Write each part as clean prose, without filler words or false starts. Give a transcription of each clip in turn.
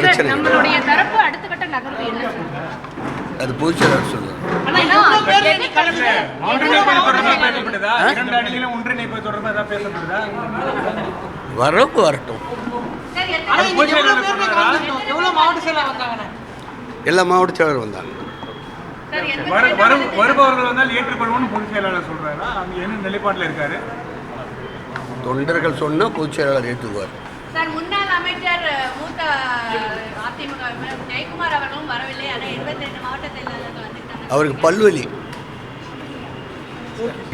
பிரச்சனை நம்மளுடைய தரப்பு அடுத்த கட்ட நகர்வு என்ன? அது பொதுச்செயலாளர் சொல்லுவாங்க. வரப்பு வரட்டும். எல்லா மாவட்ட செயலாளர் வந்தாங்க. வருபவர்கள் வந்தால் ஏற்றுக்கொள்வோம்னு பொதுச் செயலாளர் சொல்றாரா? அங்க என்ன நிலைப்பாட்டில் இருக்காரு? தொண்டர்கள் சொன்னா பொதுச் செயலாளர் ஏற்றுக்குவார். சார், முன்னாள் அமைச்சர் மூத்த அதிமுக ஜெயக்குமார் அவர்களும் வரவில்லை. ஆனால் 82 மாவட்ட செயலாளர்கள் வந்துட்டாங்க. அவருக்கு பல்வலி.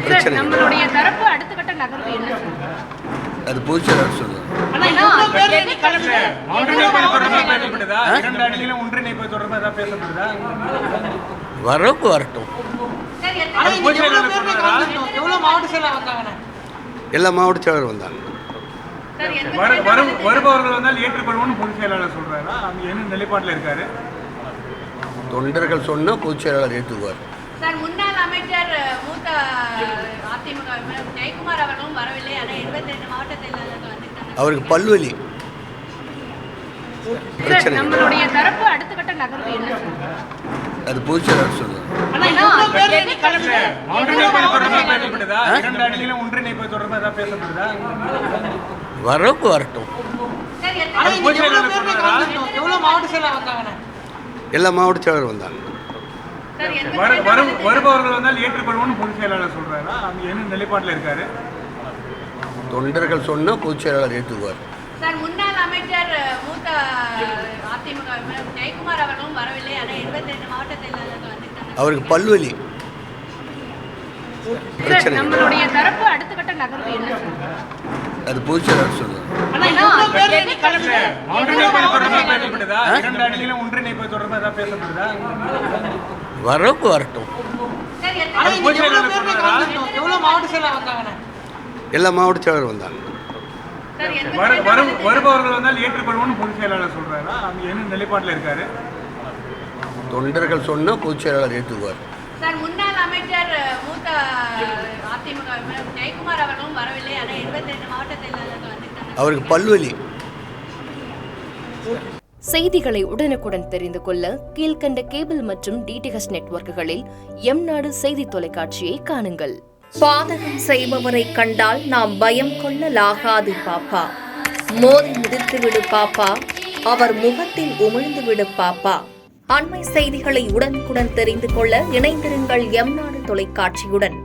பிரச்சனை நம்மளுடைய தரப்பு அடுத்த கட்ட நகர்வு என்ன? அது பொதுச் செயலாளர் சொல்லுவாங்க. வரப்பு வரட்டும். எல்லா மாவட்ட செயலாளர் வந்தாங்க. வருபவர்கள் வந்தால் ஏற்றுக்கொள்வோம்னு பொதுச் செயலாளர் சொல்றாரா? அங்க என்ன நிலைப்பாட்டில் இருக்காரு? தொண்டர்கள் சொன்னா பொதுச் செயலாளர் ஏற்றுக்குவார். சார், முன்னாள் அமைச்சர் மூத்த அதிமுக ஜெயக்குமார் அவர்களும் வரவில்லை. ஆனால் 82 மாவட்ட செயலாளர்கள் வந்துட்டாங்க. அவருக்கு பல்வலி. பிரச்சனை நம்மளுடைய தரப்பு அடுத்த கட்ட நகர்வு என்ன? அது பொதுச் செயலாளர் சொல்லுவாங்க. வரப்பு வரட்டும். எல்லா மாவட்ட செயலாளர் வந்தாங்க. வருபவர்கள் வந்தால் ஏற்றுக்கொள்வோம்னு பொதுச் செயலாளர் சொல்றாரா? அங்க என்ன நிலைப்பாட்டில் இருக்காரு? தொண்டர்கள் சொன்னா பொதுச் செயலாளர் ஏற்றுக்குவார். சார், முன்னாள் அமைச்சர் மூத்த அதிமுக ஜெயக்குமார் அவர்களும் வரவில்லை. ஆனால் 82 மாவட்ட செயலாளர்கள் வந்துட்டாங்க. அவருக்கு பல்வலி. பிரச்சனை நம்மளுடைய தரப்பு அடுத்த கட்ட நகர்வு என்ன? அது பொதுச் செயலாளர் சொல்லுவாங்க. வரப்பு வரட்டும். எல்லா மாவட்ட செயலாளர் வந்தாங்க. வருபவர்கள் வந்தால் ஏற்றுக்கொள்வோம்னு பொதுச் செயலாளர் சொல்றாரா? அங்க என்ன நிலைப்பாட்டில் இருக்காரு? தொண்டர்கள் சொன்னா பொதுச் செயலாளர் ஏற்றுக்குவார். சார், முன்னாள் அமைச்சர் மூத்த அதிமுக ஜெயக்குமார் அவர்களும் வரவில்லை. ஆனால் 82 மாவட்ட செயலாளர்கள் வந்துட்டாங்க. அவருக்கு பல்வலி. செய்திகளை உடனுக்குடன் தெரிந்து கொள்ள கீழ்கண்ட கேபிள் மற்றும் டிடிஹெச் நெட்வொர்க்குகளில் எம்நாடு செய்தி தொலைக்காட்சியை காணுங்கள். பாதகம் செய்பவரை கண்டால் நாம் பயம் கொள்ளலாகாது பாப்பா. மோதி மிதித்துவிடு பாப்பா, அவர் முகத்தில் உமிழ்ந்து விடு பாப்பா. அண்மை செய்திகளை உடனுக்குடன் தெரிந்து கொள்ள இணைந்திருங்கள் எம்நாடு தொலைக்காட்சியுடன்.